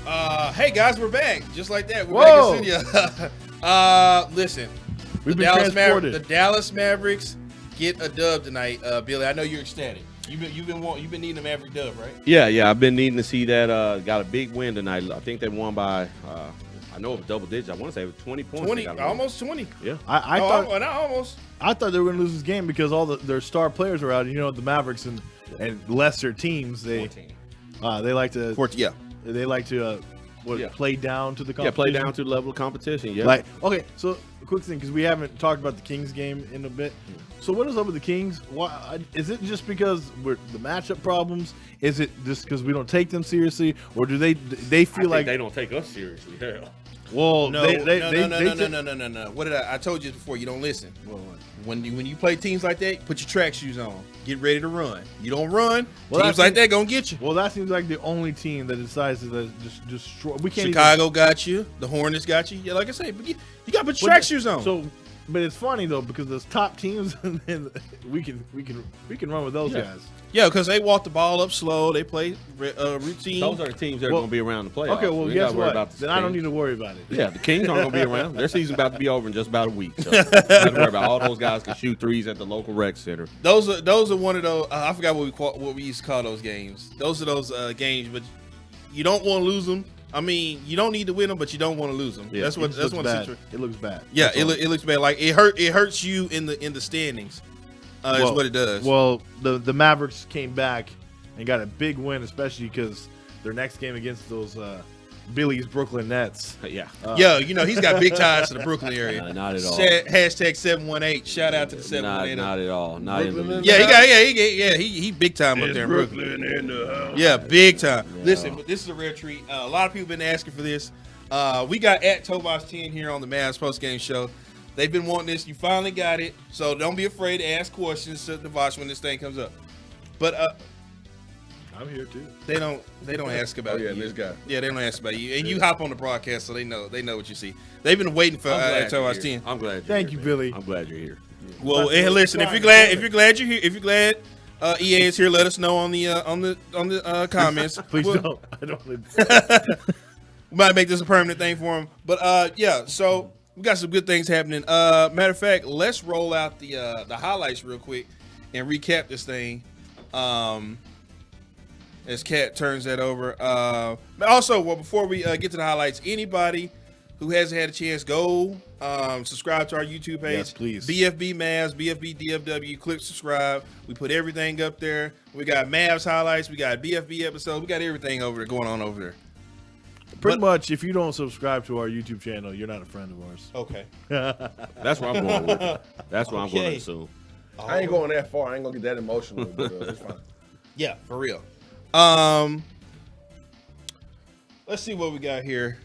Hey guys, we're back. Just like that, we're Whoa. back in studio. Listen, We've been transported. The Dallas Mavericks get a dub tonight. Billy, I know you're ecstatic. You've been needing a Maverick dub, right? Yeah. I've been needing to see that. Got a big win tonight. I think they won by. I know it was double digits. I want to say it was 20 points. Almost 20. Yeah. I thought not almost. I thought they were going to lose this game because all their star players are out. You know, the Mavericks and lesser teams, they 14. they like to 14, yeah. they like to play down to the competition. Yeah, play down to the level of competition. Yeah. Like, okay, so quick thing, because we haven't talked about the Kings game in a bit. So what is up with the Kings? Why is it just because we're the matchup problems? Is it just because we don't take them seriously, or do they feel like they don't take us seriously? Hell. Well, No. What did I told you before? You don't listen. When you play teams like that, put your track shoes on. Get ready to run. You don't run, teams like that gonna get you. Well, that seems like the only team that decides to just destroy. We can't. Chicago got you. The Hornets got you. Yeah, like I say, but you got to put your track shoes on. So, but it's funny though because those top teams, we can run with those guys. Yeah, because they walk the ball up slow. They play routine. Those are the teams that are going to be around the playoffs. Okay, well, we guess what? about Then I don't need to worry about it. Yeah, the Kings aren't going to be around. Their season's about to be over in just about a week. So don't have to worry about all those guys can shoot threes at the local rec center. Those are one of those. I forgot what we used to call those games. Those are those games, but you don't want to lose them. I mean, you don't need to win them, but you don't want to lose them. Yeah, that's what bad. It looks bad. Yeah, it looks bad. Like it hurts you in the standings. Is what it does. Well, the Mavericks came back and got a big win, especially because their next game against those Billy's Brooklyn Nets. Yeah. You know he's got big ties to the Brooklyn area. Not at all. Hashtag 718. Shout out to the 718. Not at all. Not in the he big time up there in Brooklyn. in the house. Yeah, big time. Yeah. Listen, but this is a rare treat. A lot of people been asking for this. We got at Tovash 10 here on the Mavs post game show. They've been wanting this. You finally got it. So don't be afraid to ask questions to Tovash when this thing comes up. But I'm here too. They don't ask about you. This guy. Yeah, they don't ask about you. And you hop on the broadcast, so they know what you see. They've been waiting for Tovash 10. I'm glad. Thank you, Billy. I'm glad you're here. Well, hey, listen, if you're glad you're here, if you're glad EA is here, let us know on the comments. Please don't. I don't. We might make this a permanent thing for him. But so we got some good things happening. Matter of fact, let's roll out the highlights real quick and recap this thing. As Kat turns that over. Also, before we get to the highlights, anybody who hasn't had a chance, go subscribe to our YouTube page. Yes, please. BFB Mavs, BFB DFW. Click subscribe. We put everything up there. We got Mavs highlights. We got BFB episodes. We got everything going on over there. Pretty much, if you don't subscribe to our YouTube channel, you're not a friend of ours. Okay. That's where I'm going with it. That's what I'm going to assume. I ain't going that far. I ain't gonna get that emotional, but it's fine. Yeah, for real. Let's see what we got here.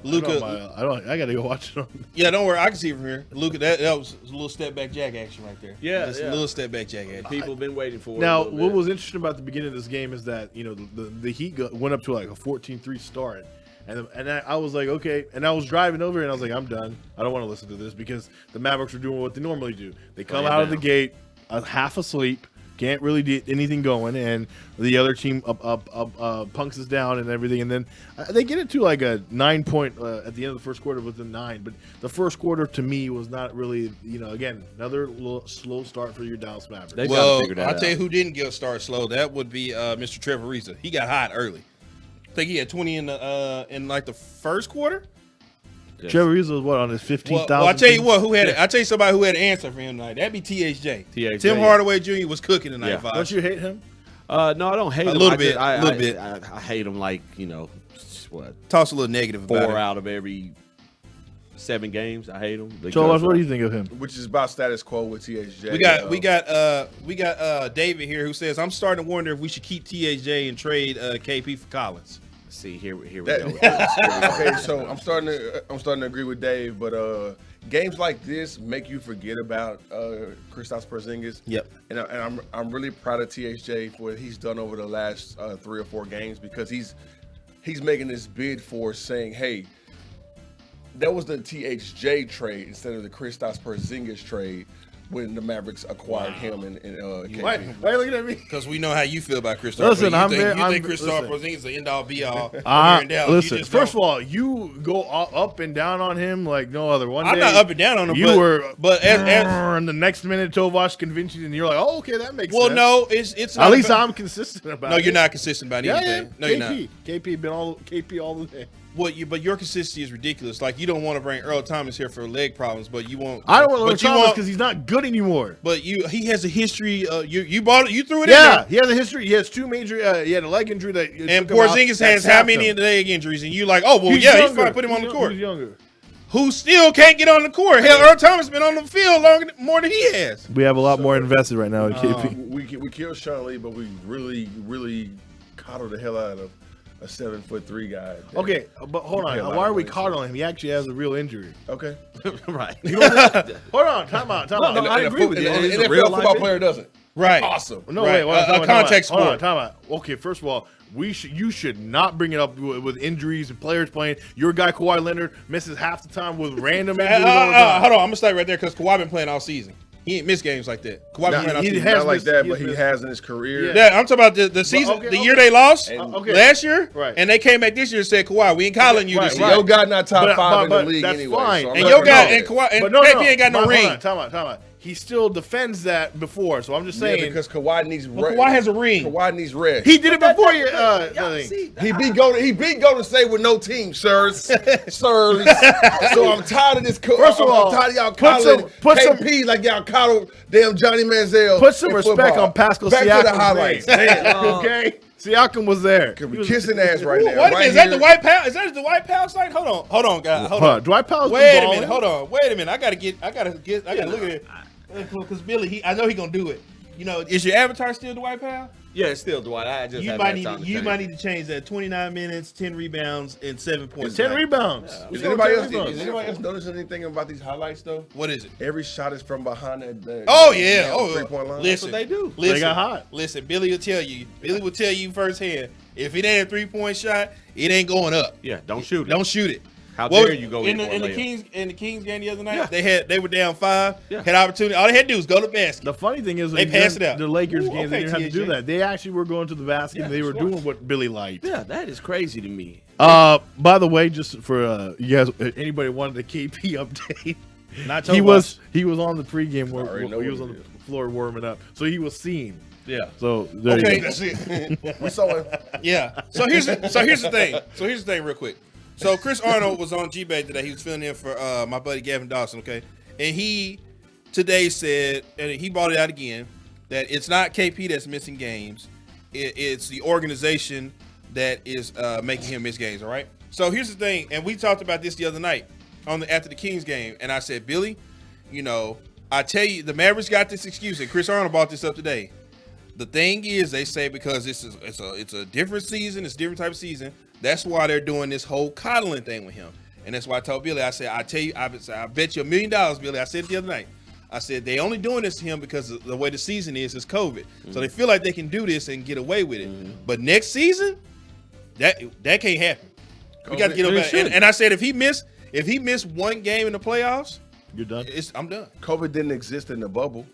Luka, I gotta go watch it. Yeah, don't worry. I can see it from here. Luka, that was a little step back jack action right there. Yeah, just a little step back jack action. People have been waiting for it. Now, what was interesting about the beginning of this game is that the Heat went up to like a 14-3 start, and I was like, okay, and I was driving over and I was like, I'm done. I don't want to listen to this because the Mavericks are doing what they normally do. They come out of the gate half asleep. Can't really get anything going, and the other team punks us down and everything, and then they get it to like a 9-point at the end of the first quarter within 9. But the first quarter to me was not really, again, another little slow start for your Dallas Mavericks. Well, I'll tell you who didn't get a start slow. That would be Mr. Trevor Ariza. He got hot early. I think he had 20 in like the first quarter. Yes. Trevor Ariza was what on his 15,000. Well, I tell you what, I tell you somebody who had an answer for him tonight. That'd be THJ. Tim Hardaway Jr. was cooking tonight. Yeah. Don't you hate him? No, I don't hate him. A little bit. I hate him like what? Toss a little negative about it. 4 out of every 7 games. I hate him. So, what do you think of him? Which is about status quo with THJ. We got David here who says, I'm starting to wonder if we should keep THJ and trade KP for Collins. See, here we go. Okay, so I'm starting to agree with Dave, but games like this make you forget about Kristaps Porzingis. Yep. And I'm really proud of THJ for what he's done over the last 3 or 4 games because he's making this bid for saying, hey, that was the THJ trade instead of the Kristaps Porzingis trade. when the Mavericks acquired him and KP. Why are you looking at me? Because we know how you feel about Kristaps. Listen, you I'm think Kristaps Porzingis is the end all be all. Listen, first of all, you go up and down on him like no other. One I'm day, not up and down on him. But as and the next minute Tovash convinced you, and you're like, oh, okay, that makes sense. well, no, it's not At least about, I'm consistent about it. No, you're not consistent about anything. Yeah. No, you're not. KP been all KP all the day. But your consistency is ridiculous. Like you don't want to bring Earl Thomas here for leg problems, but you won't. I don't want to but learn Thomas because he's not good anymore. But he has a history. You bought it. You threw it in Yeah, there. he has a history. He has 2 major. He had a leg injury that. And took him out. Porzingis That has how sapped many him. leg injuries? And you like, oh well, he's younger. fine. Put him on the court. He's younger. Who still can't get on the court? Hell, Earl Thomas been on the field more than he has. We have a lot more invested right now in KP. We killed Sean Lee, but we really coddled the hell out of a 7'3" guy. Okay, but hold on. Hell, Why are we I coddling him? He actually has a real injury. Okay. Right. Hold on, time out. No, I agree with you. An It's a NFL real football life player doesn't. Right. Awesome. No, Right. wait. A contact sport. Hold on, time out. Okay, first of all, you should not bring it up with injuries and players playing. Your guy Kawhi Leonard misses half the time with random injuries all the time. Hold on, I'm gonna start right there because Kawhi been playing all season. He ain't missed games like that. Kawhi been playing all he season. has Not like missed- that, he but has he missed- has in his career. Yeah, I'm talking about the season, okay, the year they lost okay. last year, Right. and they came back this year and said, Kawhi, we ain't calling you this right, year. right. Yo guy not top 5 in the league that's anyway. fine. So I'm And not yo gonna guy go and there. Kawhi and But no, KP ain't got no hold ring. on, time out. He still defends that before, so I'm just Yeah, saying. because Kawhi needs But rest. Kawhi has a ring. Kawhi needs rest. He did it before you. He beat Golden State with no team, sirs. So I'm tired of this. First of all, I'm tired of y'all put coddling put KP like y'all coddle damn Johnny Manziel. Put some in respect football. on Pascal Back Siakam's to the highlights. name. Damn. Okay, Siakam was there. Could be kissing ass right now. Wait a minute, right is that here. the White Pal? Is that the White Pal site? Hold on, guys. Hold on. Dwight Powell's Wait a been minute. balling. Hold on. Wait a minute. I gotta look at it. Because Billy, I know he gonna do it. You know, is your avatar still the White Pal? Yeah, it's still Dwight. I just You haven't might had need time to you change. might need to change that. 29 minutes, 10 rebounds, and 7 points. 10 rebounds. Is anybody else noticing anything about these highlights though? What is it? Every shot is from behind that. Oh yeah. Oh, 3-point line. listen, That's what they do. Listen, They got hot. Listen, Billy will tell you. Billy will tell you firsthand. If it ain't a 3-point shot, it ain't going up. Yeah, don't shoot it. Don't shoot it. How dare you go in for a the layup. Kings game the other night? Yeah. They were down 5. Yeah. Had opportunity. All they had to do was go to the basket. The funny thing is, They passed it out. The Lakers Ooh, games, they okay, didn't have to do THJ. that. They actually were going to the basket. Yeah, and they were smart. doing what Billy liked. Yeah, that is crazy to me. By the way, just for you guys, anybody wanted the KP update? Not he was on the pregame. I already know He was what on it the floor warming up, so he was seen. Yeah. So there Okay. you go. That's it. We saw him. Yeah. So here's the thing, real quick. So Chris Arnold was on G-Bag today. He was filling in for my buddy Gavin Dawson. Okay, and he today said, and he brought it out again, that it's not KP that's missing games. It's the organization that is making him miss games. All right. So here's the thing, and we talked about this the other night after the Kings game, and I said, Billy, you know, I tell you, the Mavericks got this excuse, and Chris Arnold brought this up today. The thing is, they say because it's a different season, it's a different type of season. That's why they're doing this whole coddling thing with him, and that's why I told Billy. I said, I bet you $1 million, Billy. I said it the other night. I said they only doing this to him because of the way the season is COVID. So they feel like they can do this and get away with it. But next season, that can't happen. We got to get him back. And I said if he missed one game in the playoffs, You're done. I'm done. COVID didn't exist in the bubble.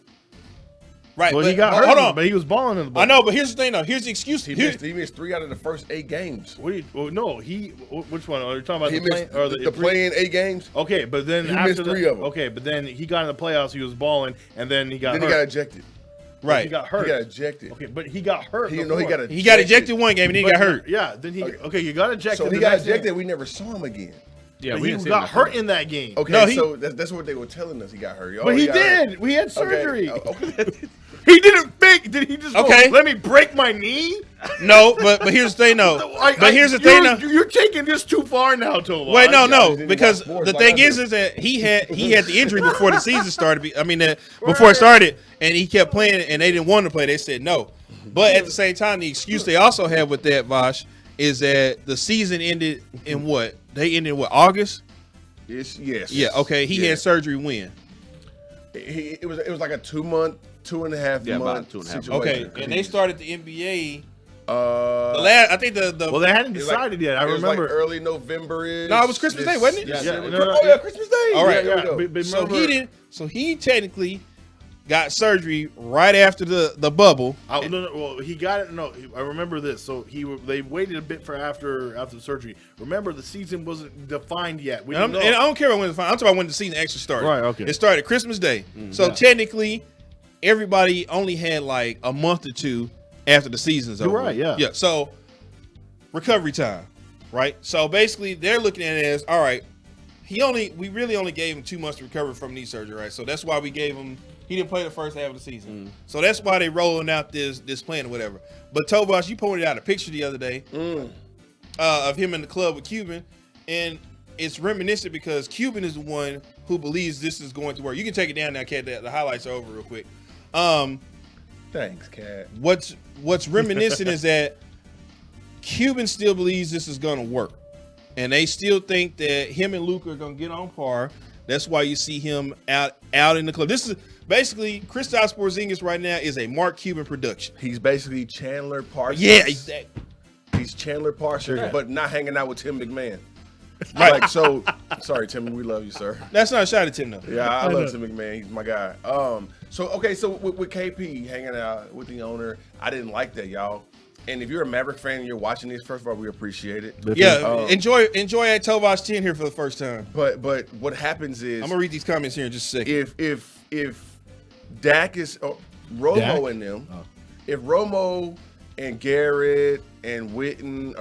Right. Well, but, he got hold hurt, on. but he was balling in the ball. I know, but here's the thing, though. Here's the excuse. He missed 3 out of the first 8 games. What do you? Well, no, which one? Are you talking about He the play, missed or the playing 8 games. Okay, but then He after missed 3 of them. Okay, but then he got in the playoffs. He was balling, and then he got Then hurt. he got ejected. Right. He got hurt. He got ejected. Okay, but he got hurt. He didn't know he before. got ejected. He got ejected one game and then he got hurt. Yeah, then he. Okay, you got ejected. So he the got next ejected. game. We never saw him again. Yeah, But we he didn't see got him hurt in that game. Okay, No, he- so that's what they were telling us. He got hurt. Oh, But he got hurt. did. We had surgery. Okay. He didn't fake. Did he just Okay. go, let me break my knee? No, but here's the thing, though. But here's the thing, though. You're taking this too far now, Tovash. Wait, no, didn't watch because sports the like thing I is do. that he had the injury before the season started. Before it started, and he kept playing, and they didn't want to play. They said no. But at the same time, the excuse they also have with that, Vosh, is that the season ended in what? They ended in what, August? Yes. Yeah. Okay. He had surgery when? It was like a 2-month, 2.5 Yeah, about month 2.5 situation. Okay, and they started the NBA. Uh, The last, I think the Well, they hadn't it was like- decided yet. I it was remember. like early November-ish. No, it was Christmas Day, wasn't it? Yeah, Oh no, yeah, Christmas Day. All right. there we Yeah, go. but so remember- he technically got surgery right after the bubble. Well, he got it. No, I remember this. So they waited a bit for after the surgery. Remember, the season wasn't defined yet. And I don't care about when I'm talking about when the season actually started. Right. Okay. It started Christmas Day. So technically, everybody only had like a month or two after the season's over. Right. Yeah. Yeah. So recovery time, right? So basically, they're looking at it as, all right, we really only gave him 2 months to recover from knee surgery, right? So that's why we gave him. He didn't play the first half of the season. So that's why they rolling out this plan or whatever. But Tovash, you pointed out a picture the other day of him in the club with Cuban, and it's reminiscent because Cuban is the one who believes this is going to work. You can take it down now, Kat. The highlights are over real quick. Thanks, Kat. What's reminiscent is that Cuban still believes this is going to work, and they still think that him and Luka are going to get on par. That's why you see him out in the club. This is basically Kristaps Porzingis right now is a Mark Cuban production. He's basically Chandler Parsons. Yeah, exactly. He's Chandler Parsons, but not hanging out with Tim McMahon. Right. Like, so, sorry, Tim, we love you, sir. That's not a shot at Tim, though. Yeah, I love Tim McMahon. He's my guy. So with KP hanging out with the owner, I didn't like that, y'all. And if you're a Maverick fan and you're watching this, first of all, we appreciate it. Yeah, enjoy at Tovash 10 here for the first time. But what happens is I'm gonna read these comments here in just a second. If Dak is Romo and them, if Romo and Garrett and Witten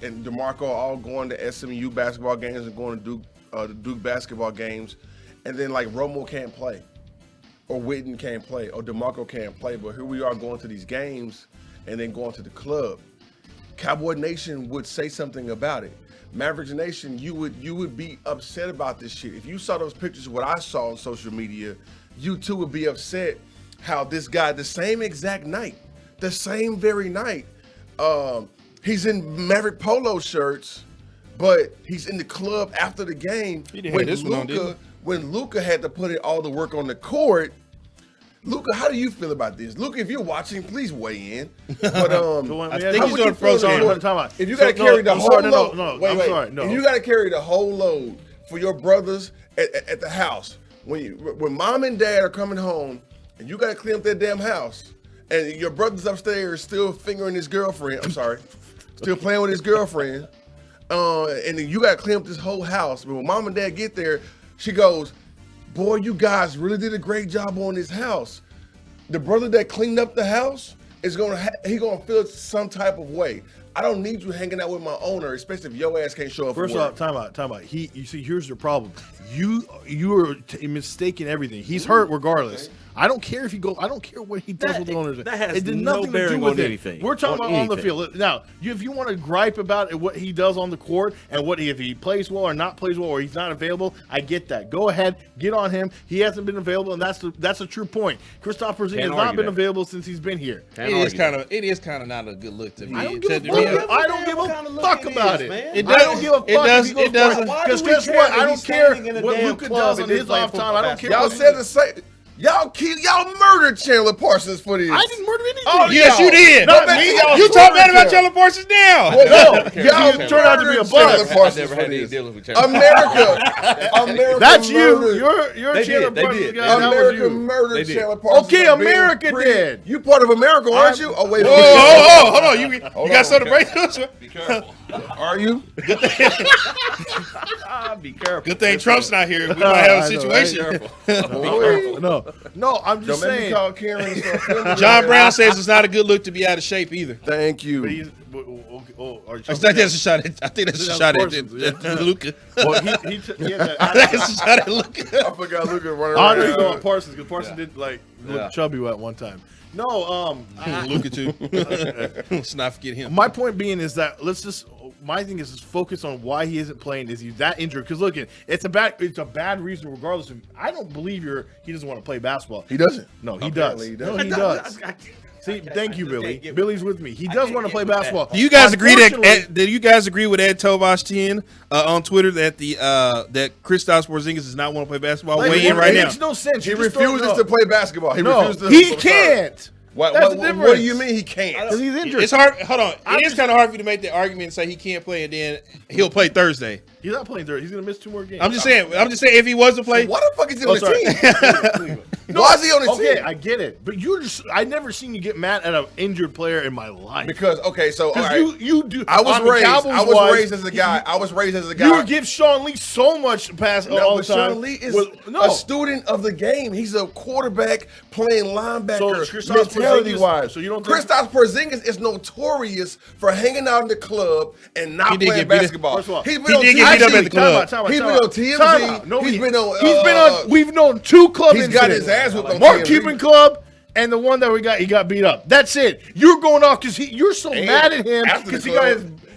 and DeMarco are all going to SMU basketball games and going to Duke basketball games, and then like Romo can't play, or Witten can't play, or DeMarco can't play, but here we are going to these games and then going to the club, Cowboy Nation would say something about it. Mavericks Nation, you would be upset about this shit. If you saw those pictures, what I saw on social media, you too would be upset how this guy, the same exact night, the same very night, he's in Maverick polo shirts, but he's in the club after the game when Luka had to put in all the work on the court. Luka, how do you feel about this? Luka, if you're watching, please weigh in. But I think he's doing pro game. If you got to carry the whole load, If you got to carry the whole load for your brothers at the house, when mom and dad are coming home, and you got to clean up that damn house, and your brother's upstairs still fingering his girlfriend. I'm sorry, still playing with his girlfriend, and then you got to clean up this whole house. But when mom and dad get there, she goes, boy, you guys really did a great job on this house. The brother that cleaned up the house is gonna feel some type of way. I don't need you hanging out with my owner, especially if your ass can't show up. First off, time out. You see, here's your problem. You are mistaking everything. He's hurt regardless. I don't care if he goes. I don't care what he does with the owners. That has it did no nothing bearing to do with on it. anything. We're talking about on the field. Now, if you want to gripe about what he does on the court and if he plays well or not plays well or he's not available, I get that. Go ahead, get on him. He hasn't been available, and that's a true point. Kristaps Porzingis has not been available since he's been here. It is kind of not a good look to me. I don't give a fuck about it. It doesn't give a fuck. It doesn't. Because guess what? I don't care what Luka does on his off time. I don't care. Y'all said the same. Y'all murdered Chandler Parsons for this. I didn't murder anything. Oh, yes, you did. Not me. You talk bad about Chandler Parsons now. No, y'all turned out to be a bust. I never had any dealings with Chandler. America. That's you. You're Chandler Parsons guy. America murdered Chandler Parsons. Okay, America did. You part of America, aren't you? Oh wait. Whoa, hold on. You got something to break this one? Be careful. Are you? Be careful. Good thing Trump's not here. We might have a situation. No, I'm just Don't make me saying. call Karen and start filming John Brown says it's not a good look to be out of shape either. Thank you. I think that's a shot at Luka. Well, he had that. That's a shot at Luka. I forgot Luka running I know around. you going Parsons because Parsons did look chubby at one time. No, Luka too. Let's not forget him. my point being is that my thing is just focus on why he isn't playing. Is he that injured? Because look, it's a bad reason. Regardless of, I don't believe he doesn't want to play basketball. He doesn't. No, he does. Apparently he does. No, he does. See, thank you, Billy. Billy's with me. He does want to play basketball. Do you guys agree do you guys agree with Ed Tovash 10 on Twitter that that Kristaps Porzingis does not want to play basketball? Weigh in right now. It makes no sense. He refuses to play basketball. He can't. What do you mean he can't? Because he's injured. It's hard. Hold on. It is kind of hard for you to make that argument and say he can't play, and then he'll play Thursday. He's not playing Thursday. He's going to miss 2 more games. I'm just saying if he was to play, Why the fuck is he on the team? Why is he on the team? Okay, I get it, but I never seen you get mad at an injured player in my life. Because so all right. you do. I was raised as a guy. You would give Sean Lee so much pass all the time. Sean Lee is a student of the game. He's a quarterback playing linebacker. So mentality-wise, so you don't think Kristaps Porzingis is notorious for hanging out in the club and not playing basketball. First of all, he did get beat up at the club. He's been on TMZ. He's been on. We've known 2 club He's got his ass whipped on Mark TMZ. Cuban Club. And the one that he got beat up. That's it. You're going off because you're so mad at him because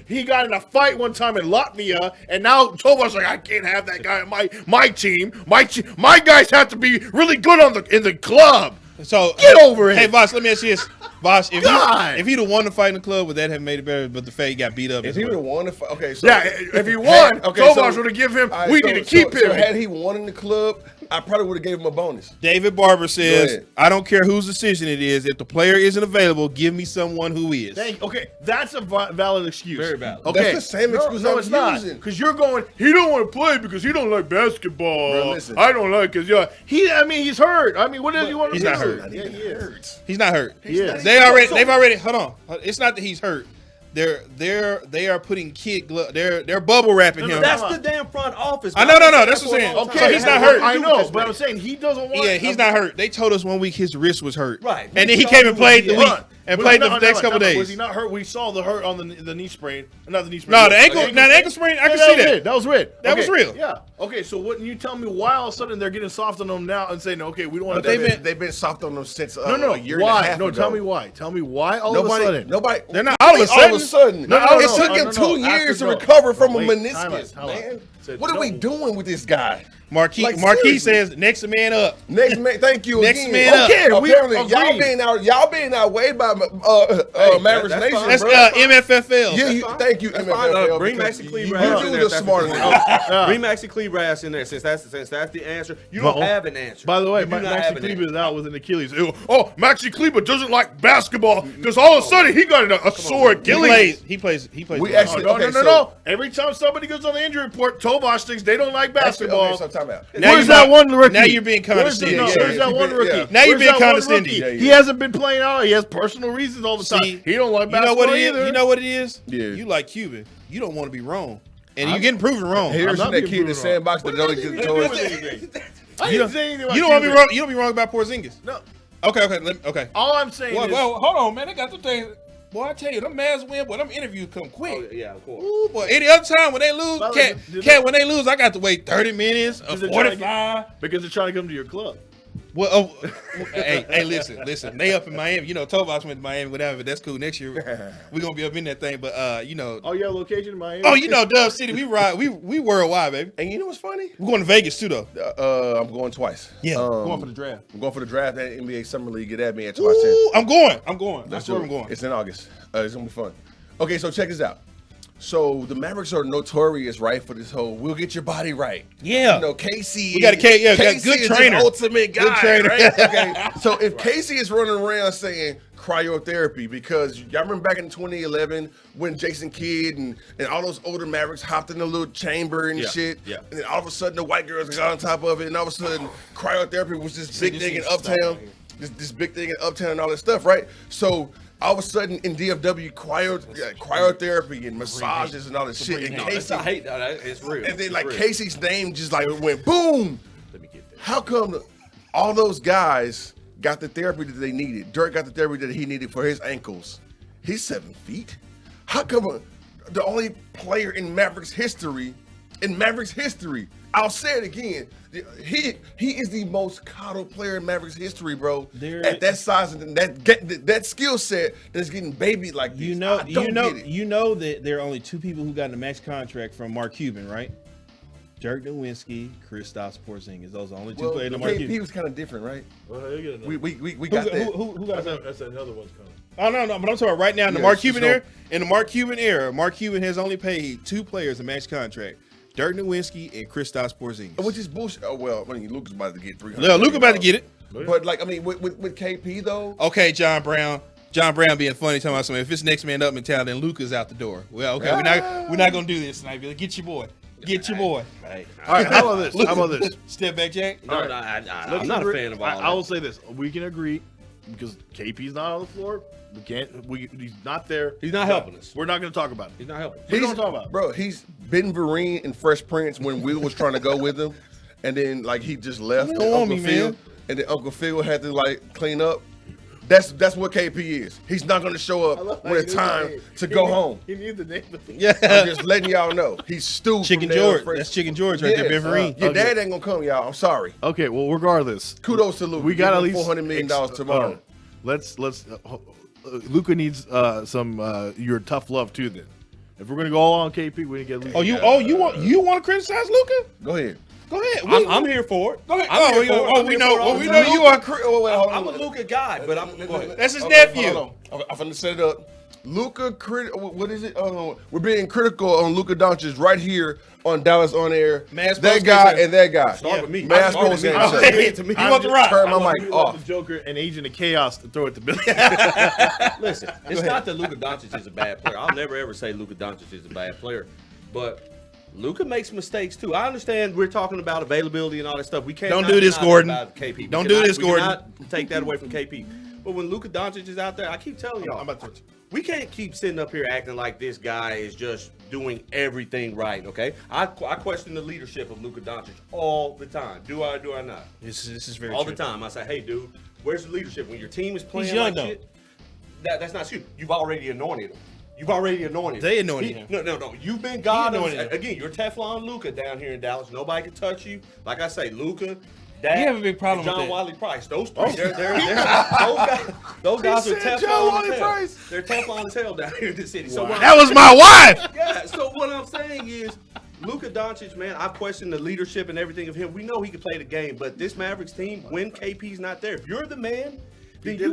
he got in a fight one time in Latvia, and now Tovash like, I can't have that guy on my team. My guys have to be really good in the club. So get over it. Hey, Vosh, let me ask you this. Vosh, God. if he'd have won the fight in the club, would that have made it better? But the fact he got beat up. If he would have won the fight, okay. So yeah, if he won, Tovash would have given him. We need to keep him. So had he won in the club, I probably would have gave him a bonus. David Barber says, I don't care whose decision it is. If the player isn't available, give me someone who is. Okay, that's a valid excuse. Very valid. Okay. That's the same excuse I was using. Because you're going, he don't want to play because he don't like basketball. Bro, listen. I don't like because he's hurt. I mean, what does he want to do? He's not hurt. Yeah, he is. He's not hurt. He is. They've already hold on. It's not that he's hurt. They are putting kid gloves. They're bubble wrapping him. That's the damn front office. I know. That's what I'm saying. Okay, So he's not hurt. I know, but I'm saying he doesn't want. Yeah, he's not hurt. They told us 1 week his wrist was hurt. Right. And then he came and played the week and played the next couple days. Was he not hurt? We saw the hurt on the knee sprain. Not the knee sprain. No, the ankle sprain. I can see that. That was real. That was real. Yeah. Okay, so wouldn't you tell me why all of a sudden they're getting soft on them now and saying, okay, we don't want But they've been soft on them since no. a year Why? and a half No, ago. tell me why. Tell me why all of a sudden. Nobody. They're not all of a sudden. It took him 2 years to recover from a meniscus, man. What are we doing with this guy? Marquis says next man up. Next man, thank you. Next again. man up. Okay, apparently agreed. y'all being outweighed by Mavericks that's Nation, fine. That's bro. MFFL. Yeah, thank you, MFFL. Bring because Maxi you Kleber. do the smarter than us. Bring Maxi Kleber in there since that's the answer. You don't have an answer. By the way, You do not Maxi have an Kleber answer. is out with an Achilles. Oh, Maxi Kleber doesn't like basketball because all of a sudden he got a sore Achilles. He plays. We actually No. Every time somebody goes on the injury report, Tovash thinks they don't like basketball. Okay, so time out. Where's that one rookie? Now you're being condescending. Where's that one rookie? Yeah. Now you're Where's being that one condescending. rookie? He hasn't been playing out. He has personal reasons all the time. See, He don't like You know basketball what it is? either. You know what it is? Yeah. You like Cuban. You don't want to be wrong, and you're getting proven wrong. Here's not that being kid in the proven sandbox that don't get the toys. I didn't say anything about You don't want to be Cuban. wrong. You don't be wrong about Porzingis. No. Okay. All I'm saying is, Well, hold on, man. They got the thing. Boy, I tell you, them Mavs win, boy, them interviews come quick. Yeah, of course. Ooh, boy. Any other time when they lose, By the way, when they lose, I got to wait 30 minutes or Because they're trying to 45. because they're trying to come to your club. Well, hey, listen. They up in Miami. You know, Tovash went to Miami, whatever. But that's cool. Next year, we're gonna be up in that thing. But you know, Oh, you have a location in Miami? oh, you know, Dub City, we ride, we worldwide, baby. And you know what's funny? We're going to Vegas too, though. I'm going twice. Yeah, going for the draft. I'm going for the draft and NBA Summer League. Get at me at twice. Ooh, I'm going. That's where I'm going. It's in August. It's gonna be fun. Okay, so check this out. So the Mavericks are notorious, right, for this whole "we'll get your body right." Yeah. You know, Casey. We got a Casey is good trainer. the ultimate guy. Good trainer. Right? Okay. So if Casey is running around saying cryotherapy, because y'all remember back in 2011 when Jason Kidd and all those older Mavericks hopped in the little chamber and shit, yeah. and then all of a sudden the white girls got on top of it, and all of a sudden cryotherapy was this big thing in Uptown, this big thing in Uptown and all that stuff, right? So all of a sudden in DFW, cryotherapy and massages and all this shit. And Casey, I hate that. It's real. and then It's like real. Casey's name just like went boom. Let me get that. How come all those guys got the therapy that they needed? Dirk got the therapy that he needed for his ankles. He's 7 feet. How come the only player in Mavericks history, I'll say it again, he is the most coddled player in Mavericks history, bro. At that size and that skill set that's getting babied like this. You know that that there are only two people who got a max contract from Mark Cuban, right? Dirk Nowitzki, Kristaps Porzingis. Those are the only two players in Mark KP Cuban. was kind of different, right? Well, he'll get another. We got that. Who got that? That's another one's coming. Oh no, but I'm talking about right now in the Mark Cuban era. In the Mark Cuban era, Mark Cuban has only paid two players a max contract: Dirk Nowitzki and Kristaps Porzingis. Which is bullshit. Oh well, I mean, Luka's about to get 300. Yeah, Luka about to get it. But like, I mean, with KP though. Okay, John Brown being funny, talking about something. If it's next man up mentality, then Luka's out the door. Well, okay, we're not gonna do this tonight. Be like, get your boy. Get your boy. Hey, All right, how about this? How about this? Step back, Jack. no, All right. I'm not a fan of all that. I will say this: we can agree because KP's not on the floor. We can't. He's not there. He's not helping us. We're not going to talk about it. He's not helping. We're going to talk about it. Bro, he's Ben Vereen in Fresh Prince when Will was trying to go with him, and then like he just left You don't want Uncle me, Phil, man. and then Uncle Phil had to like clean up. That's what KP is. He's not going to show up when it's time to go home. He knew the name of the Yeah. I'm just letting y'all know. He's Stu Chicken from there, George. Fresh- That's Chicken George right there, Ben Vereen. Your Okay. dad ain't gonna come, y'all. I'm sorry. Okay, well, regardless, Kudos to Luka. we got Give at him least $400 million tomorrow. Let's. Luka needs some your tough love too. Then, if we're gonna go all on KP, we need to get Luka. You want to criticize Luka? Go ahead. Go ahead. I'm here for it. Go ahead. I'm here for it. I'm we here know. for it all Well, we the know time. you are. Hold I'm a Luka guy, but I'm. Go ahead. That's his Okay, nephew. hold on. I'm finna set it up. Luka, what is it? We're being critical on Luka Doncic right here on Dallas On Air. Mavs that post guy game and that guy. Start with me. Mavs Start with post me. game I'm show. saying it to me. You want the rock? Turn my You mic want off. the Joker and Agent of Chaos to throw it to Billy. Listen, it's not that Luka Doncic is a bad player. I'll never ever say Luka Doncic is a bad player, but Luka makes mistakes too. I understand we're talking about availability and all that stuff. We can't. Don't do this, Gordon. KP. Don't do this, We Gordon. cannot take that away from KP. But when Luka Doncic is out there, I keep telling y'all, I'm about to. we can't keep sitting up here acting like this guy is just doing everything right. Okay, I question the leadership of Luka Doncic all the time. Do I? Do I not? This is very All true. the time. I say, hey, dude, where's the leadership when your team is playing young, like though. shit? That's not you. You've already anointed him. You've already anointed They him. anointed him. No. You've been God. anointed him. Again, you're Teflon Luka down here in Dallas. Nobody can touch you. Like I say, Luka, Dak, You have a big problem and John with that. Wiley Price. Those three, those guys are said John Teflon Wiley as hell. Price. They're Teflon as hell down here in the city. So what That was my wife. yeah, so what I'm saying is, Luka Doncic, man, I question the leadership and everything of him. We know he can play the game, but this Mavericks team, when KP's not there, if you're the man, then you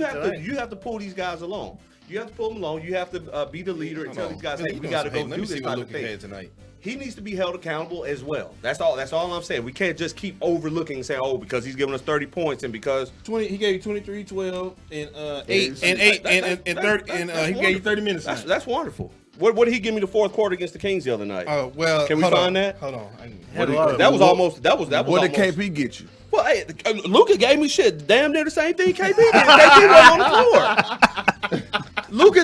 have to pull these guys along. You have to pull them along. You have to be the leader and tell these guys, hey, we got to go do this type of thing. Tonight. He needs to be held accountable as well. That's all I'm saying. We can't just keep overlooking and saying, oh, because he's giving us 30 points and because 20. He gave you 23, 12, and 8 That's- and 30, and he gave you 30 minutes. that's wonderful. What did he give me the fourth quarter against the Kings the other night? Oh well. Can we hold find on. that? Hold on. That was almost. What did almost, KP get you? Well, hey, Luka gave me shit. Damn near the same thing KP did. KP wasn't on the floor. Luka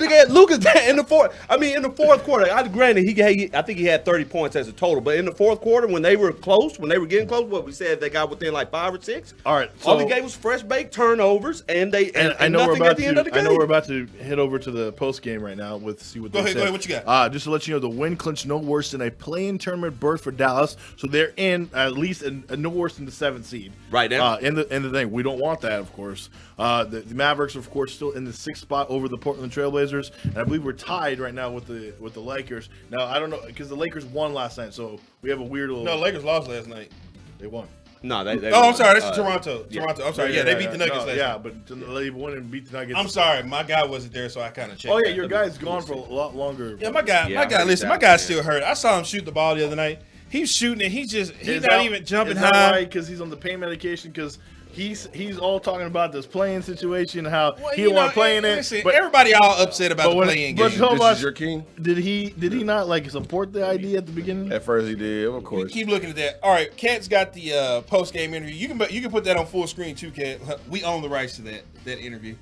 in the fourth. I mean, in the fourth quarter. Granted, I think he had 30 points as a total. But in the fourth quarter, when they were close, when they were getting close, what we said they got within like 5 or 6. All right, all so- he gave was fresh baked turnovers, and I know we're nothing about at the end of the to. game. I know we're about to head over to the post game right now with see what. Go they ahead, said. go ahead, what you got? Just to let you know, the win clinched no worse than a play-in tournament berth for Dallas, so they're in at least no worse than the 7th seed Right now. In the thing, we don't want that, of course. The Mavericks, of course, still in the 6th spot over the Portland Trailblazers, and I believe we're tied right now with the Lakers. Now I don't know because the Lakers won last night, so we have a weird little. No, Lakers lost last night. They won. No, they Oh, I'm won. sorry. That's Toronto. yeah. Toronto. I'm sorry. Yeah, they beat the Nuggets last Yeah, night. but they won and beat the Nuggets. I'm sorry. My guy wasn't there, so I kind of checked. Oh yeah, that. your guy's gone for a lot longer. Yeah, my guy. Yeah, I heard Listen, that, my guy's man. still hurt. I saw him shoot the ball the other night. He's shooting and he's Is not that- even jumping is that high. why? Because he's on the pain medication. Because he's all talking about this playing situation, how Well, he you didn't want know, to play in it. listen, But everybody all upset about but the when- playing but game. Tovash- This is your king? did he not like support the idea at the beginning? At first he did, of We course. keep looking at that. All right, Cat's got the post game interview. You can put that on full screen too, Cat. We own the rights to that interview.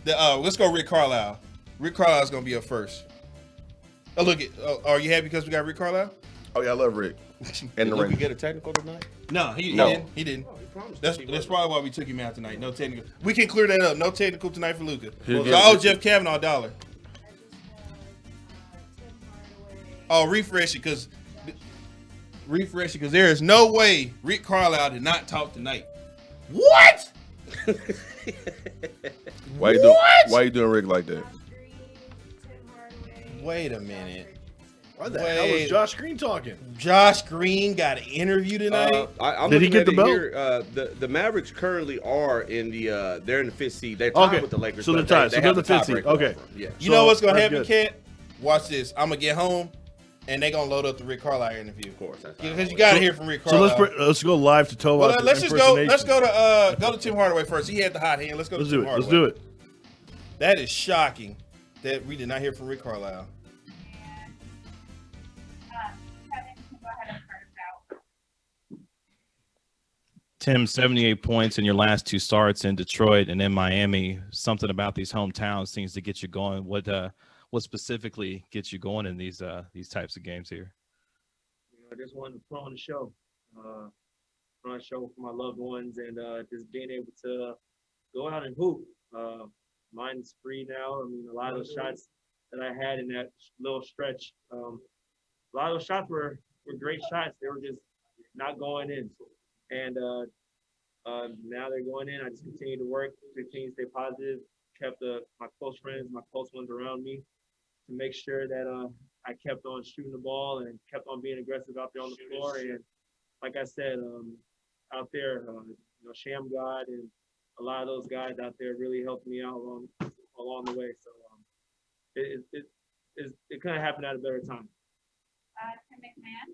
Let's go Rick Carlisle. Rick Carlisle's gonna be up first. Oh look at. Are you happy because we got Rick Carlisle? Oh yeah, I love Rick. And Did the Luka ring. get a technical tonight? No, he No. didn't. He didn't. promised That's he that's wasn't. probably why we took him out tonight. No technical. We can clear that up. No technical tonight for Luka. He'll So get I owe it. Jeff Kavanaugh $1. Oh, refresh it because there is no way Rick Carlisle did not talk tonight. What? Why you doing Rick like that? Wait a minute. Why the hell was Josh Green talking? Josh Green got an interview tonight. I'm Did he looking get at the it belt? Here, the Mavericks currently are in the they're in the 5th seed. They're tied Okay, with the Lakers. so they're but tied. So They they're have the 5th seed. tiebreaker Okay. over them. Yeah. You know what's gonna that's happen, good. Cat? Watch this. I'm gonna get home, and they gonna load up the Rick Carlisle interview. Of course. That's how Because it you works. gotta hear from Rick So Carlisle. let's go live to Tovash. Well, let's just go. Let's impersonation. go to Tim Hardaway first. He had the hot hand. Let's go Let's to do Tim it. Hardaway. Let's do it. That is shocking that we did not hear from Rick Carlisle. Kevin, you can go ahead and Tim, 78 points in your last two starts in Detroit and in Miami. Something about these hometowns seems to get you going. What specifically gets you going in these types of games here? I just wanted to put on the show, put on a show for my loved ones, and just being able to go out and hoop. Mine's free now. I mean, a lot of those shots that I had in that little stretch, a lot of those shots were great shots. They were just not going in, and now they're going in. I just continue to work, continue to stay positive, kept my close friends, my close ones around me to make sure that I kept on shooting the ball and kept on being aggressive out there on the floor. And like I said, out there, Sham God and a lot of those guys out there really helped me out along the way. So it couldn't happen at a better time. Tim McMahon.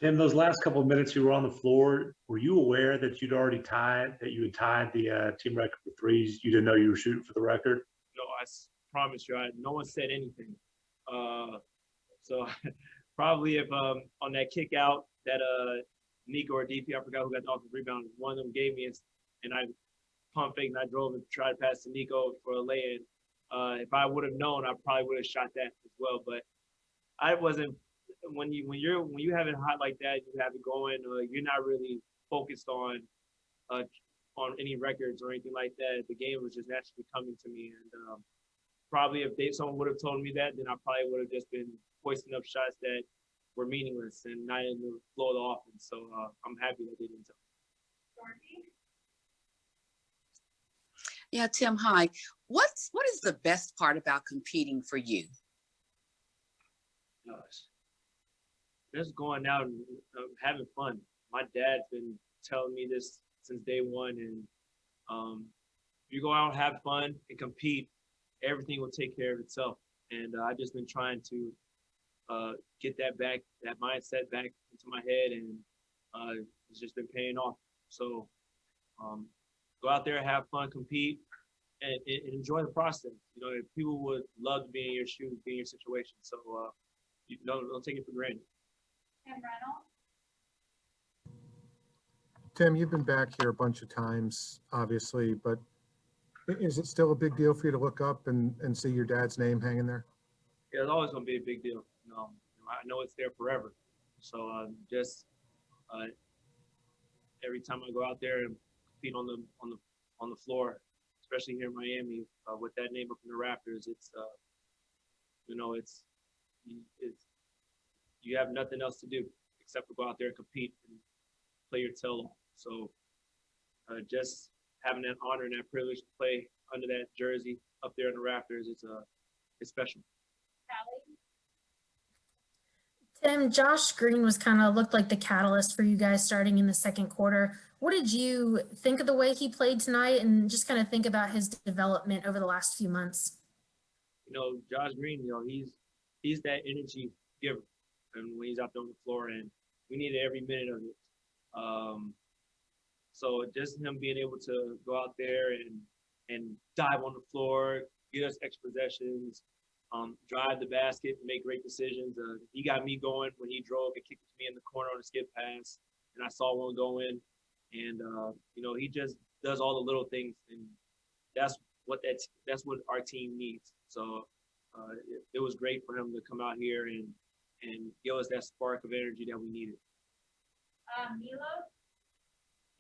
Tim, those last couple of minutes you were on the floor, were you aware that you had tied the team record for threes? You didn't know you were shooting for the record? No, I promise you, no one said anything. So probably if on that kick out that Nico or DP, I forgot who got the offensive rebound, one of them gave me, and I pump fake and I drove and tried to pass to Nico for a lay-in. If I would have known, I probably would have shot that as well. But I wasn't. When you have it hot like that, you have it going. You're not really focused on any records or anything like that. The game was just naturally coming to me, and probably if someone would have told me that, then I probably would have just been hoisting up shots that were meaningless and not in the flow of the offense. So I'm happy that they didn't tell me. Yeah, Tim, hi. What is the best part about competing for you? Just going out and having fun. My dad's been telling me this since day one, and if you go out and have fun and compete, everything will take care of itself. And I've just been trying to get that mindset back into my head, and it's just been paying off. So go out there, have fun, compete, and enjoy the process. People would love to be in your shoes, be in your situation. So don't take it for granted. Tim Reynolds. Tim, you've been back here a bunch of times, obviously, but is it still a big deal for you to look up and see your dad's name hanging there? Yeah, it's always going to be a big deal. I know it's there forever. So just every time I go out there and compete on the floor, especially here in Miami, with that name up in the rafters, it's you have nothing else to do except for go out there and compete and play your tail off. So just having that honor and that privilege to play under that jersey up there in the rafters, it's special. Tim, Josh Green looked like the catalyst for you guys starting in the second quarter. What did you think of the way he played tonight, and just kind of think about his development over the last few months? Josh Green, he's that energy giver, and when he's out there on the floor, and we needed every minute of it. So just him being able to go out there and dive on the floor, get us extra possessions, drive the basket, make great decisions. He got me going when he drove and kicked it to me in the corner on a skip pass, and I saw one go in. And he just does all the little things, and that's what our team needs. So it was great for him to come out here and give us that spark of energy that we needed. Milo?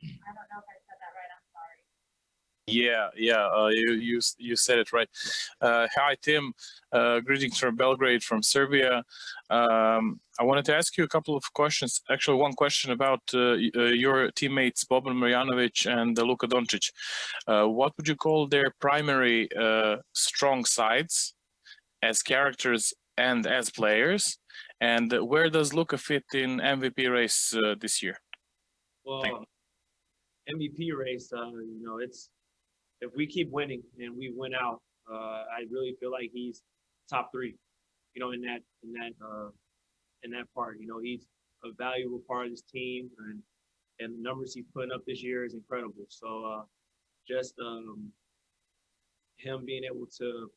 I don't know if I said that right. I'm sorry. You said it right. Hi, Tim. Greetings from Belgrade, from Serbia. I wanted to ask you a couple of questions. Actually, one question about your teammates Boban Marjanovic and Luka Doncic. What would you call their primary strong sides as characters and as players? And where does Luka fit in MVP race this year? Well, MVP race, it's if we keep winning and we win out, I really feel like he's top three. In that part, he's a valuable part of this team, and the numbers he's putting up this year is incredible. So just him being able to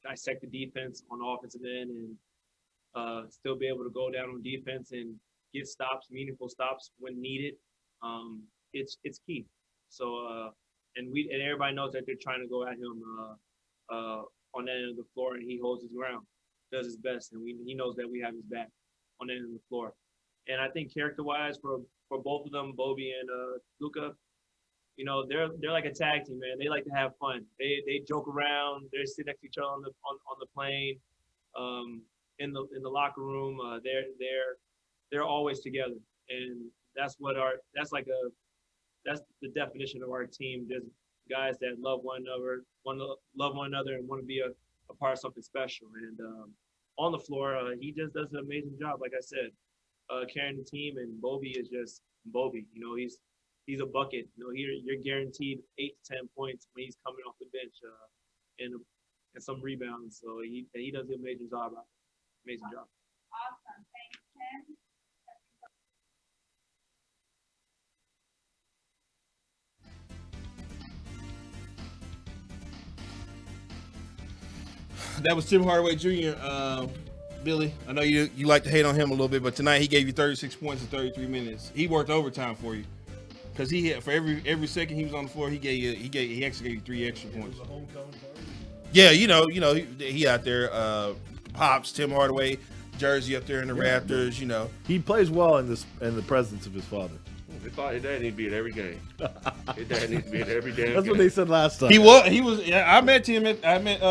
dissect the defense on the offensive end and still be able to go down on defense and get stops, meaningful stops when needed. it's key. So and everybody knows that they're trying to go at him on that end of the floor, and he holds his ground, does his best, and he knows that we have his back on that end of the floor. And I think character-wise for both of them, Bobby and Luka, you know, they're like a tag team, man. They like to have fun. They joke around. They sit next to each other on the plane, in the locker room. They're always together, and that's the definition of our team. There's guys that love one another, and want to be a part of something special. And on the floor, he just does an amazing job. Like I said, carrying the team, and Bobby is just Bobby. You know, he's a bucket. You know, you're guaranteed 8 to 10 points when he's coming off the bench, and some rebounds. So he does an amazing job. Amazing job. Awesome. Thanks, Tim. That was Tim Hardaway Jr. Billy, I know you like to hate on him a little bit, but tonight he gave you 36 points in 33 minutes. He worked overtime for you because he hit for every second he was on the floor. He actually gave you 3 extra points. Yeah, you know he out there. Pops Tim Hardaway jersey up there in the Raptors. You know he plays well in the presence of his father. They thought his dad needs to be at every game. His dad needs to be at every damn That's game. what they said last time. He was. Yeah, I met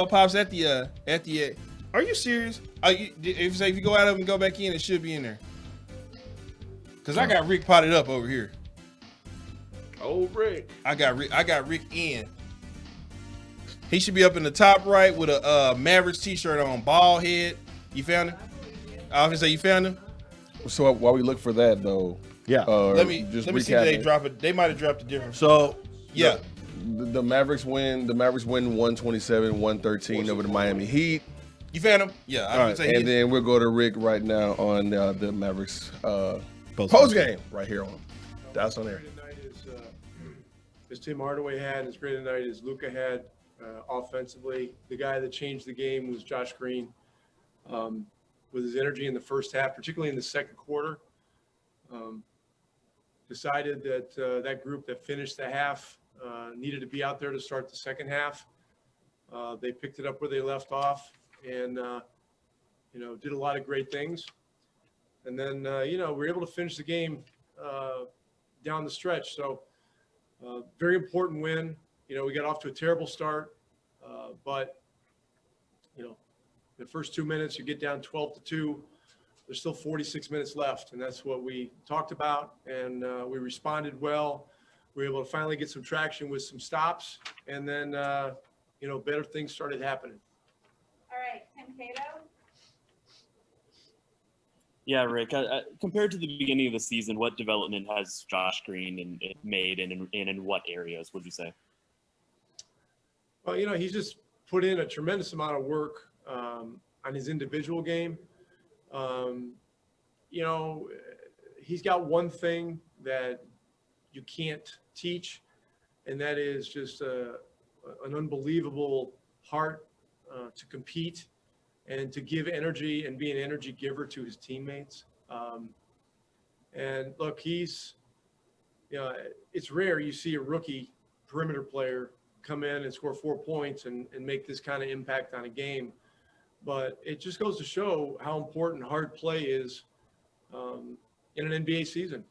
Pops at the. Are you serious? If you go out of and go back in, it should be in there. Cause I got Rick potted up over here. Old Rick. I got Rick in. He should be up in the top right with a Mavericks t-shirt on, bald head. You found him? I was gonna say you found him. So while we look for that though, yeah. Let me see if they drop it. They might have dropped a different. So yeah, the Mavericks win. The Mavericks win 127-113 over the Miami Heat. You found him? Yeah. All right, and then we'll go to Rick right now on the Mavericks post game right here on. That's on there. As Tim Hardaway had, as great a night as Luka had offensively. The guy that changed the game was Josh Green with his energy in the first half, particularly in the second quarter. Decided that that group that finished the half needed to be out there to start the second half. They picked it up where they left off and, did a lot of great things. And then, we were able to finish the game down the stretch. So very important win. We got off to a terrible start, but, the first 2 minutes, you get down 12-2. There's still 46 minutes left, and that's what we talked about, and we responded well. We were able to finally get some traction with some stops, and then, better things started happening. All right, Tim Cato. Yeah, Rick, compared to the beginning of the season, what development has Josh Green made, and in what areas, would you say? Well, he's just put in a tremendous amount of work on his individual game. He's got one thing that you can't teach, and that is just an unbelievable heart to compete and to give energy and be an energy giver to his teammates. And look, it's rare you see a rookie perimeter player come in and score 4 points and make this kind of impact on a game. But it just goes to show how important hard play is in an NBA season.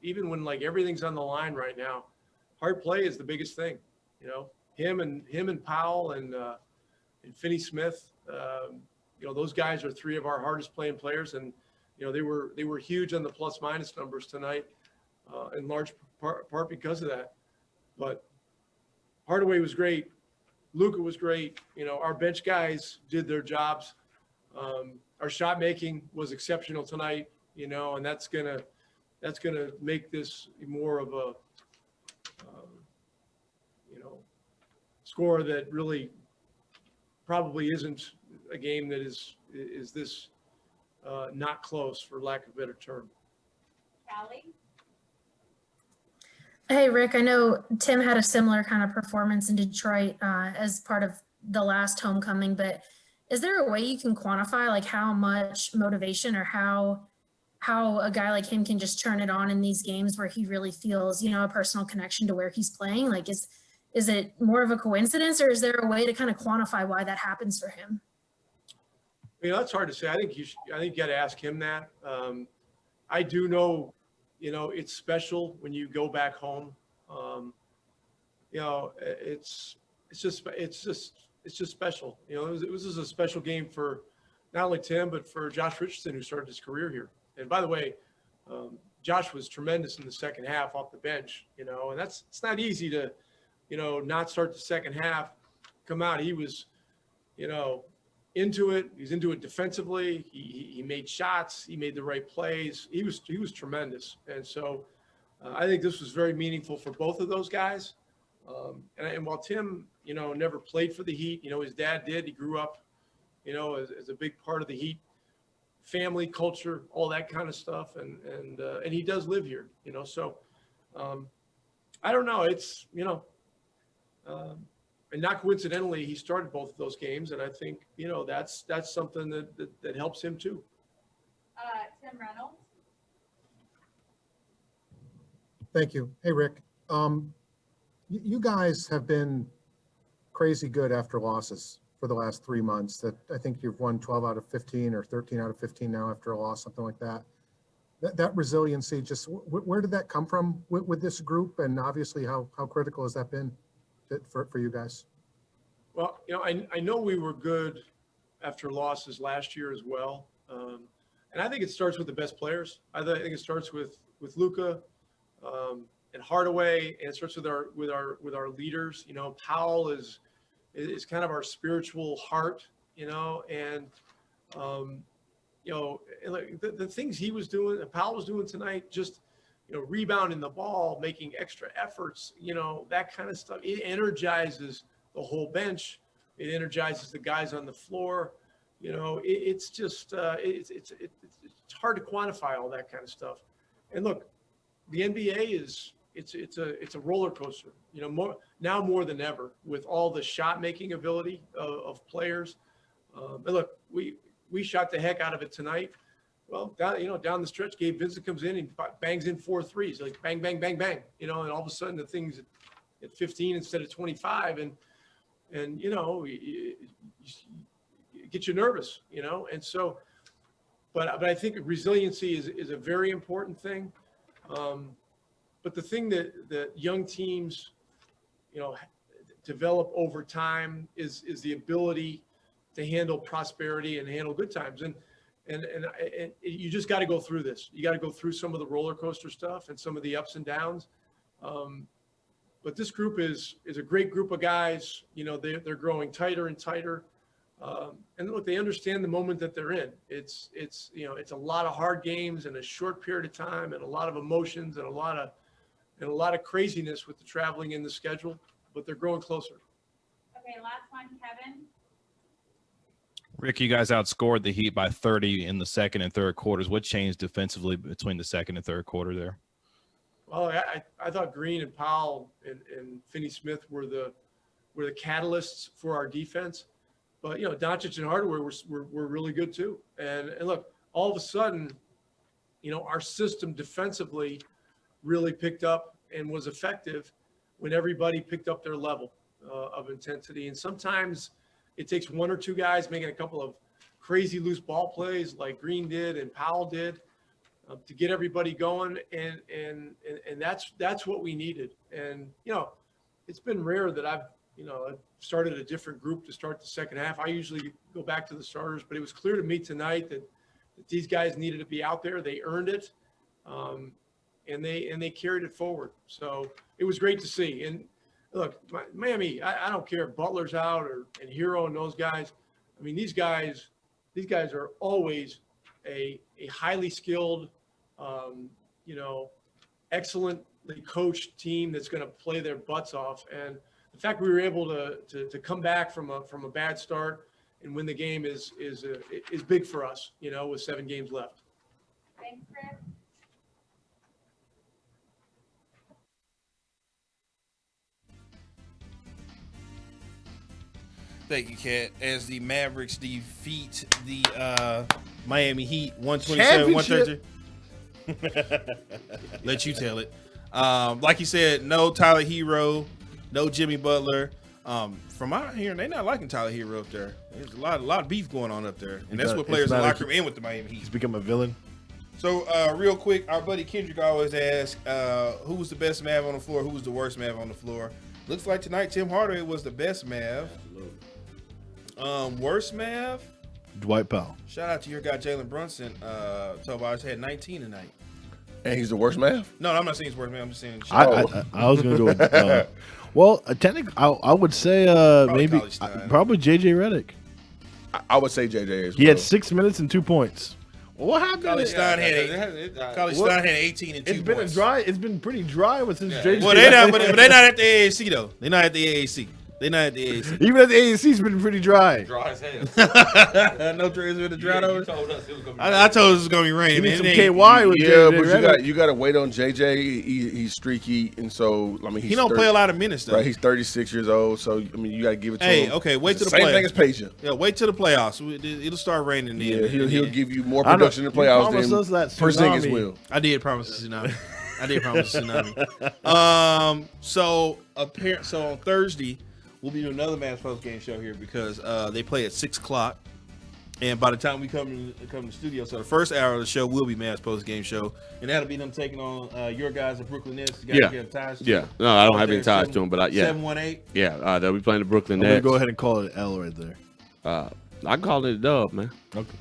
Even when everything's on the line right now, hard play is the biggest thing. Him and Powell and Finney Smith. Those guys are 3 of our hardest playing players, and they were huge on the plus minus numbers tonight, in large part because of that. But Hardaway was great. Luka was great. Our bench guys did their jobs. Our shot making was exceptional tonight. And that's gonna make this more of a score that really probably isn't a game that is this not close, for lack of a better term. Callie. Hey, Rick, I know Tim had a similar kind of performance in Detroit as part of the last homecoming, but is there a way you can quantify how much motivation or how how a guy like him can just turn it on in these games where he really feels, a personal connection to where he's playing? Like, is it more of a coincidence, or is there a way to kind of quantify why that happens for him? That's hard to say. I think you got to ask him that. I do know, it's special when you go back home. It's just special. It was just a special game for not only Tim, but for Josh Richardson, who started his career here. And by the way, Josh was tremendous in the second half off the bench, and it's not easy to, not start the second half, come out. He was, into it. He's into it defensively. He made shots. He made the right plays. He was tremendous. And so I think this was very meaningful for both of those guys. And while Tim, never played for the Heat, his dad did. He grew up, as a big part of the Heat family culture, all that kind of stuff. And he does live here, so I don't know. It's, and not coincidentally, he started both of those games. And I think, that's something that helps him too. Tim Reynolds. Thank you. Hey, Rick. You guys have been crazy good after losses for the last 3 months. That I think you've won 12 out of 15 or 13 out of 15 now after a loss, something like that. That resiliency, just where did that come from with this group? And obviously, how critical has that been for you guys? Well, I know we were good after losses last year as well. And I think it starts with the best players. I think it starts with Luka and Hardaway, and it starts with our leaders. Powell is kind of our spiritual heart, and the things he was doing, and Powell was doing tonight, just rebounding the ball, making extra efforts, that kind of stuff. It energizes the whole bench. It energizes the guys on the floor. It's just it's hard to quantify all that kind of stuff. And look, the NBA is it's a roller coaster. More than ever, with all the shot making ability of players. But look, we shot the heck out of it tonight. Well, down the stretch, Gabe Vincent comes in and bangs in 4 threes, like bang, bang, bang, bang. And all of a sudden the thing's at 15 instead of 25, and it gets you nervous, And so, but I think resiliency is a very important thing. But the thing that young teams, develop over time is the ability to handle prosperity and handle good times. And you just got to go through this. You got to go through some of the roller coaster stuff and some of the ups and downs. But this group is a great group of guys. They're growing tighter and tighter. And look, they understand the moment that they're in. It's a lot of hard games in a short period of time, and a lot of emotions and a lot of craziness with the traveling in the schedule. But they're growing closer. Okay, last one, Kevin. Rick, you guys outscored the Heat by 30 in the second and third quarters. What changed defensively between the second and third quarter there? Well, I thought Green and Powell and Finney-Smith were the catalysts for our defense. But, Doncic and Hardaway were really good too. And look, all of a sudden, our system defensively really picked up and was effective when everybody picked up their level of intensity. And sometimes it takes one or two guys making a couple of crazy loose ball plays like Green did and Powell did to get everybody going. And that's what we needed. And, it's been rare that I've started a different group to start the second half. I usually go back to the starters, but it was clear to me tonight that these guys needed to be out there. They earned it. And they carried it forward. So it was great to see. And look, Miami, I don't care if Butler's out and Hero and those guys. I mean, these guys are always a highly skilled, excellently coached team that's going to play their butts off. And the fact we were able to come back from a bad start and win the game is big for us, with 7 games left. Thanks, Chris. Thank you, Kat. As the Mavericks defeat the Miami Heat 127-113. Let you tell it. Like you said, no Tyler Hero, no Jimmy Butler. From my hearing, they're not liking Tyler Hero up there. There's a lot of beef going on up there, and that's what players in the locker room and with the Miami Heat. He's become a villain. So, real quick, our buddy Kendrick always asks, who was the best Mav on the floor? Who was the worst Mav on the floor? Looks like tonight Tim Hardaway was the best Mav. Worst Mav? Dwight Powell. Shout out to your guy Jalen Brunson. Tovash had 19 tonight. And he's the worst Mav? No, I'm not saying he's worst Mav. I'm just saying. I was going to go with. Well, technically, I would say maybe probably JJ Redick. I would say JJ as well. He had 6 minutes and 2 points. Well, what happened? College Stein had 18 and 2 points. It's been pretty dry since JJ. Well, they're not, but they're not at the AAC though. They're not at the AAC. They're not at the AAC. Even at the AAC's been pretty dry. Dry as hell. No trades with the drought over. You told us it was gonna be I told us it was gonna be raining. You need Man. some KY with JJ. But you got to wait on JJ. He's streaky, and so I mean he don't play a lot of minutes though. Right, he's 36 years old, so I mean you got to give it to him. Hey, okay, wait till the same playoffs. thing as patient. Yeah, wait till the playoffs. It'll start raining then. Yeah, he'll give you more production in the playoffs than Porzingis will. I did promise a tsunami. So on Thursday, we'll be doing another Mavs post game show here because they play at 6 o'clock, and by the time we come to the studio, so the first hour of the show will be Mavs post game show, and that'll be them taking on your guys at Brooklyn Nets. You guys have ties to yeah. No, I don't have any ties to them, but yeah. 718. Yeah, they'll be playing the Brooklyn I'm Nets. gonna go ahead and call it L right there. I'm calling it a dub, man. Okay.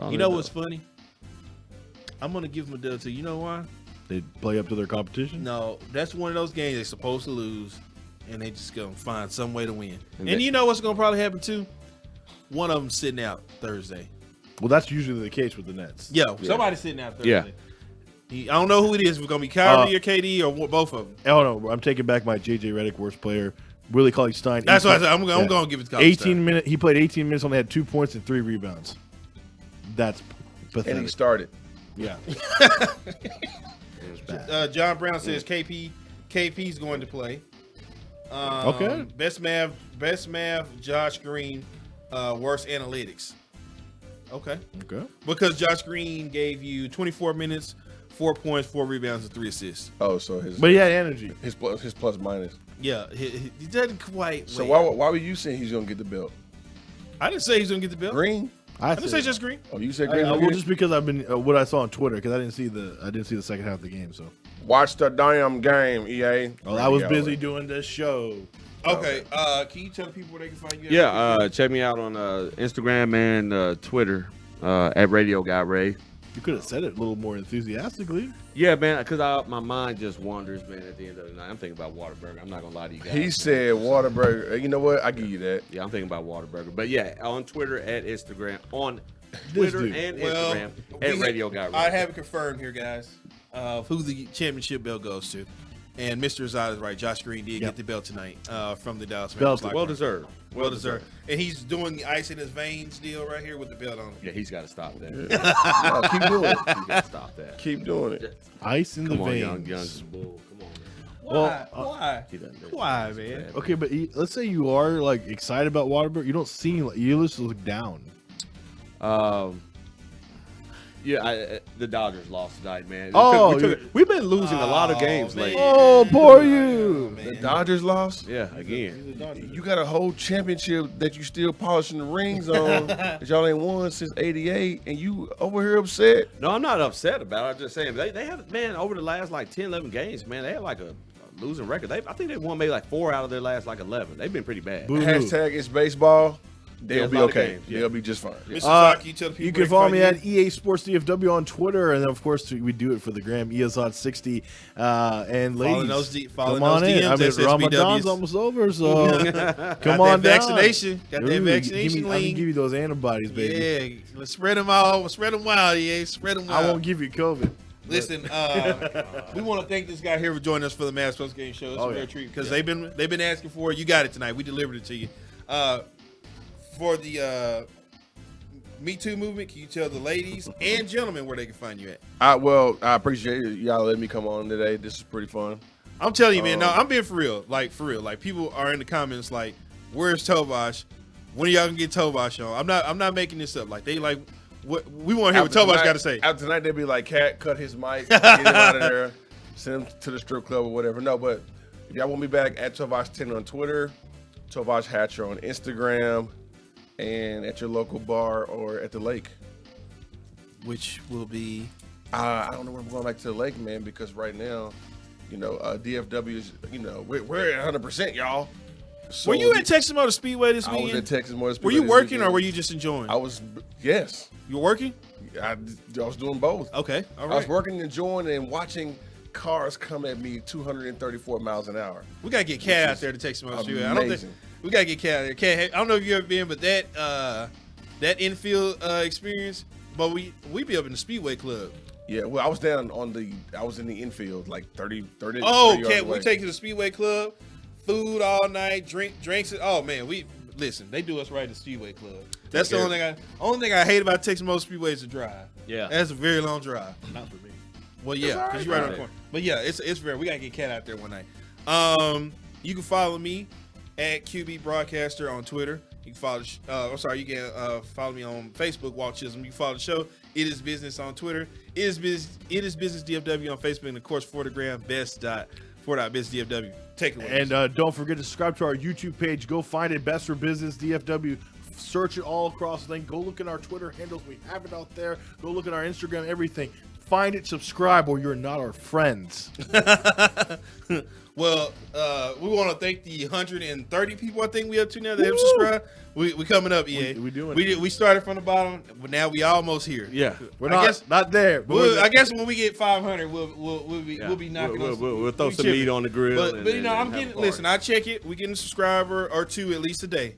You know what's funny? I'm gonna give them a dub too. You know why? They play up to their competition. No, that's one of those games they're supposed to lose, and they just gonna find some way to win. And And you know what's gonna probably happen too? One of them sitting out Thursday. Well, that's usually the case with the Nets. Yeah, somebody's sitting out Thursday. Yeah. I don't know who it is. If it's gonna be Kyrie or KD or both of them. Oh no, I'm taking back my JJ Redick worst player. Willie Cauley-Stein. That's what I said. I'm gonna give it to Cauley-Stein. 18 minutes. He played 18 minutes. Only had 2 points and 3 rebounds. That's pathetic. And he started. Yeah. John Brown says KP's going to play. Okay. Best Mav, Josh Green, worst analytics. Okay. Because Josh Green gave you 24 minutes, 4 points, 4 rebounds, and 3 assists. Oh, so but he had energy. His plus minus. Yeah, he doesn't quite. So why were you saying he's gonna get the belt? I didn't say he's gonna get the belt. Green. I didn't say just Green. Oh, you said Green. Well, just because I've been what I saw on Twitter because I didn't see the second half of the game. So watch the damn game, EA. Well, I was busy doing this show. Okay. Can you tell people where they can find you? Yeah. Check me out on Instagram and Twitter at Radio Guy Ray. You could have said it a little more enthusiastically. Yeah, man, because my mind just wanders, man, at the end of the night. I'm thinking about Whataburger. I'm not going to lie to you guys. He said Whataburger. You know what? I give you that. Yeah, I'm thinking about Whataburger. But yeah, on Twitter, at Instagram, on Twitter and Instagram, at Radio Guy Ray. I have it confirmed here, guys, of who the championship belt goes to. And Mr. Azad is right. Josh Green did get the belt tonight from the Dallas Mavericks. Well deserved. Well deserved. And he's doing the ice in his veins deal right here with the belt on. Yeah, he's got to stop that. No, keep doing it. He's got to stop that. Keep doing it. Ice in the veins. Young bull. Come on, Why? man. Why? Why, man? Okay, but let's say you are like excited about Whataburger. You don't seem like you just look down. Yeah, the Dodgers lost tonight, man. Oh, we've been losing a lot of games lately. Oh, poor you. The Dodgers lost? Yeah, again. You got a whole championship that you still polishing the rings on that y'all ain't won since '88, and you over here upset? No, I'm not upset about it. I'm just saying they have, man, over the last like 10, 11 games, man, they have like a losing record. I think they won maybe like 4 out of their last like 11. They've been pretty bad. Hashtag it's baseball. They'll be okay. Games, yeah. They'll be just fine. Mr. Zaki, tell the people You where can follow me find at EA Sports DFW on Twitter, and then of course we do it for the gram ESOD60. And ladies, follow come on those in. DMs, I mean, SSBWs. Ramadan's almost over, so come Got on that down. vaccination. Got that Ooh, vaccination I can link. give you those antibodies, baby. Yeah, let's spread them all. Spread them wild, Spread them wild. I won't give you COVID. Listen, we want to thank this guy here for joining us for the Mavs Post Game Show. It's a real treat because they've been asking for it. You got it tonight. We delivered it to you. For the Me Too movement, can you tell the ladies and gentlemen where they can find you at? I appreciate y'all letting me come on today. This is pretty fun. I'm telling you, man. No, I'm being for real. Like people are in the comments like, "Where's Tovash? When are y'all gonna get Tovash on?" I'm not making this up. Like they like we want to hear what Tovash got to say. After tonight, they'd be like, "Cat, cut his mic, get him out of there, send him to the strip club or whatever." No, but if y'all want me back, at Tovash10 on Twitter, Tovash Hatcher on Instagram, and at your local bar or at the lake. Which will be? I don't know when we're going back to the lake, man, because right now, DFW is, we're at 100%, y'all. So were you at Texas Motor Speedway this weekend? I was at Texas Motor Speedway. Were you working or were you just enjoying? Yes. You were working? I was doing both. Okay, all right. I was working, enjoying, and watching cars come at me 234 miles an hour. We got to get Cat out there to Texas Motor Speedway. We got to get Cat out there. Cat, I don't know if you've ever been, but that infield experience, but we be up in the Speedway Club. Yeah, well, I was in the infield, like 30 Oh, yards okay. away. We take you to the Speedway Club, food all night, drinks. Oh man, listen. They do us right at the Speedway Club. That's the only thing I hate about Texas Motor Speedway is the drive. Yeah, that's a very long drive. Not for me. Well, yeah, because you're right on the corner. But yeah, it's fair. We gotta get Cat out there one night. You can follow me at QB Broadcaster on Twitter. You can follow. You can follow me on Facebook, Walt Chisholm. You can follow the show. It is Business on Twitter. It is Business DFW on Facebook, and of course, for the gram, best.for.bizDFW. Take it away. And don't forget to subscribe to our YouTube page. Go find it, Best for Business DFW. Search it all across the thing. Go look at our Twitter handles. We have it out there. Go look at our Instagram, everything. Find it, subscribe, or you're not our friends. Well, we want to thank the 130 people I think we up to now that have subscribed. We coming up, EA. We doing it. We started from the bottom, but now we almost here. Yeah, we're not there. But I guess when we get 500, we'll be knocking on. We'll throw some meat on the grill. But I'm getting. Listen, I check it. We getting a subscriber or two at least a day.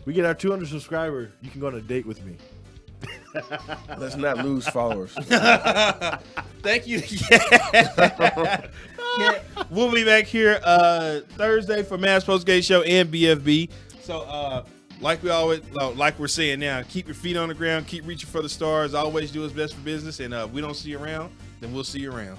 We get our 200 subscribers. You can go on a date with me. Let's not lose followers. Thank you. We'll be back here Thursday for Mavs Postgame Show and BFB. So, like we're saying now, keep your feet on the ground, keep reaching for the stars, always do what's best for business, and if we don't see you around, then we'll see you around.